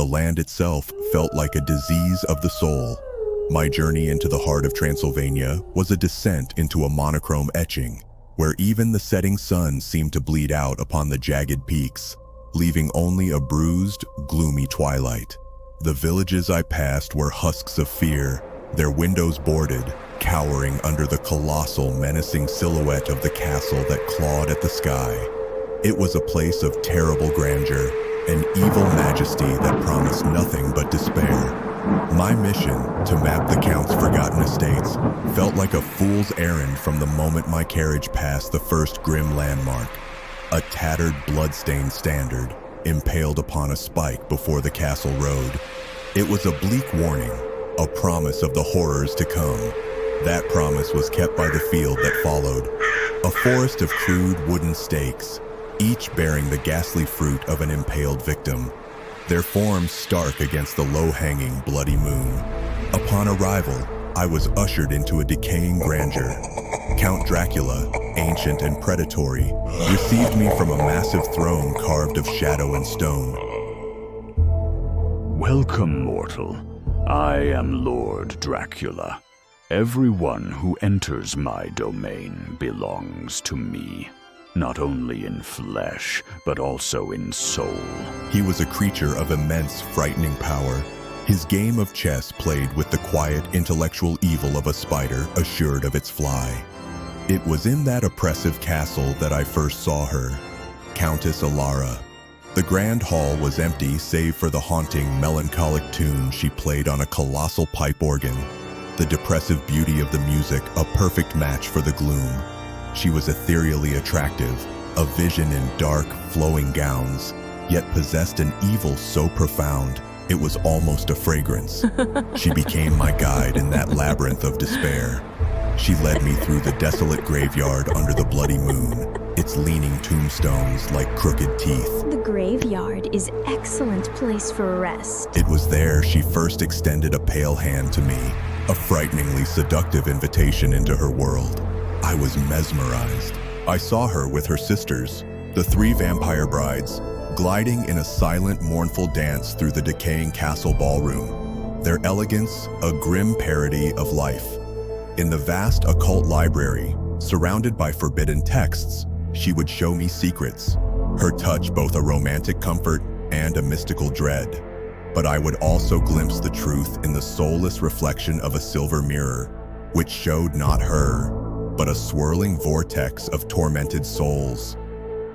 The land itself felt like a disease of the soul. My journey into the heart of Transylvania was a descent into a monochrome etching, where even the setting sun seemed to bleed out upon the jagged peaks, leaving only a bruised, gloomy twilight. The villages I passed were husks of fear, their windows boarded, cowering under the colossal, menacing silhouette of the castle that clawed at the sky. It was a place of terrible grandeur, an evil majesty that promised nothing but despair. My mission, to map the Count's forgotten estates, felt like a fool's errand from the moment my carriage passed the first grim landmark, a tattered, blood-stained standard impaled upon a spike before the castle road. It was a bleak warning, a promise of the horrors to come. That promise was kept by the field that followed, a forest of crude wooden stakes, each bearing the ghastly fruit of an impaled victim, their forms stark against the low-hanging, bloody moon. Upon arrival, I was ushered into a decaying grandeur. Count Dracula, ancient and predatory, received me from a massive throne carved of shadow and stone. Welcome, mortal. I am Lord Dracula. Everyone who enters my domain belongs to me. Not only in flesh, but also in soul. He was a creature of immense, frightening power. His game of chess played with the quiet, intellectual evil of a spider assured of its fly. It was in that oppressive castle that I first saw her, Countess Alara. The grand hall was empty save for the haunting, melancholic tune she played on a colossal pipe organ. The depressive beauty of the music, a perfect match for the gloom. She was ethereally attractive, a vision in dark, flowing gowns, yet possessed an evil so profound, it was almost a fragrance. She became my guide in that labyrinth of despair. She led me through the desolate graveyard under the bloody moon, its leaning tombstones like crooked teeth. The graveyard is an excellent place for rest. It was there she first extended a pale hand to me, a frighteningly seductive invitation into her world. I was mesmerized. I saw her with her sisters, the 3 vampire brides, gliding in a silent, mournful dance through the decaying castle ballroom. Their elegance, a grim parody of life. In the vast occult library, surrounded by forbidden texts, she would show me secrets, her touch both a romantic comfort and a mystical dread. But I would also glimpse the truth in the soulless reflection of a silver mirror, which showed not her, but a swirling vortex of tormented souls.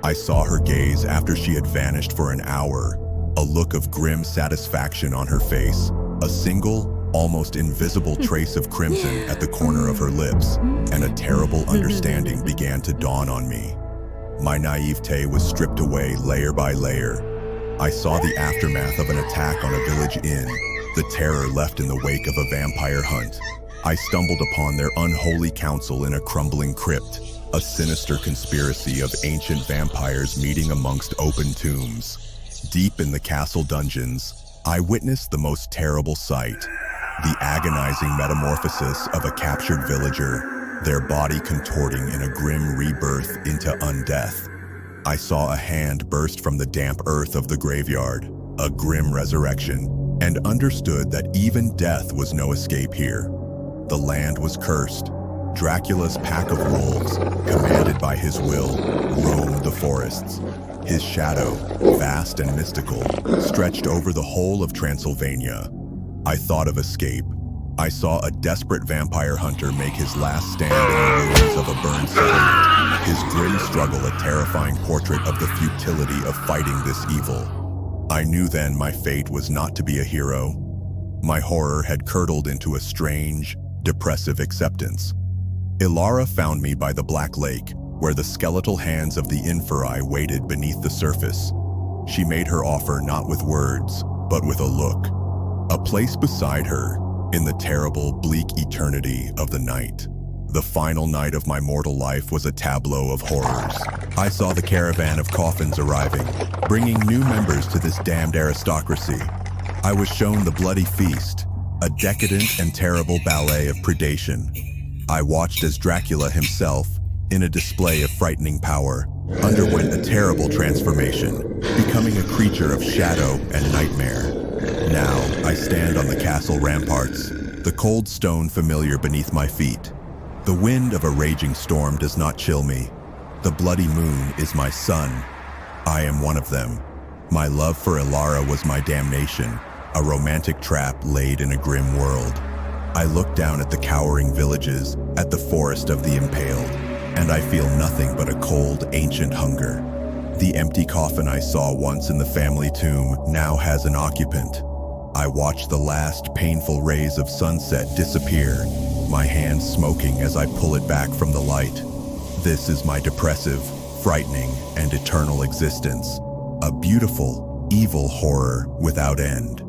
I saw her gaze after she had vanished for an hour, a look of grim satisfaction on her face, a single, almost invisible trace of crimson at the corner of her lips, and a terrible understanding began to dawn on me. My naivete was stripped away layer by layer. I saw the aftermath of an attack on a village inn, the terror left in the wake of a vampire hunt. I stumbled upon their unholy council in a crumbling crypt, a sinister conspiracy of ancient vampires meeting amongst open tombs. Deep in the castle dungeons, I witnessed the most terrible sight, the agonizing metamorphosis of a captured villager, their body contorting in a grim rebirth into undeath. I saw a hand burst from the damp earth of the graveyard, a grim resurrection, and understood that even death was no escape here. The land was cursed. Dracula's pack of wolves, commanded by his will, roamed the forests. His shadow, vast and mystical, stretched over the whole of Transylvania. I thought of escape. I saw a desperate vampire hunter make his last stand in the ruins of a burned settlement. His grim struggle a terrifying portrait of the futility of fighting this evil. I knew then my fate was not to be a hero. My horror had curdled into a strange, depressive acceptance. Alara found me by the Black Lake, where the skeletal hands of the inferi waited beneath the surface. She made her offer not with words, but with a look. A place beside her, in the terrible, bleak eternity of the night. The final night of my mortal life was a tableau of horrors. I saw the caravan of coffins arriving, bringing new members to this damned aristocracy. I was shown the bloody feast, a decadent and terrible ballet of predation. I watched as Dracula himself, in a display of frightening power, underwent a terrible transformation, becoming a creature of shadow and nightmare. Now, I stand on the castle ramparts, the cold stone familiar beneath my feet. The wind of a raging storm does not chill me. The bloody moon is my sun. I am one of them. My love for Ilara was my damnation, a romantic trap laid in a grim world. I look down at the cowering villages, at the forest of the impaled, and I feel nothing but a cold, ancient hunger. The empty coffin I saw once in the family tomb now has an occupant. I watch the last painful rays of sunset disappear, my hand smoking as I pull it back from the light. This is my depressive, frightening, and eternal existence. A beautiful, evil horror without end.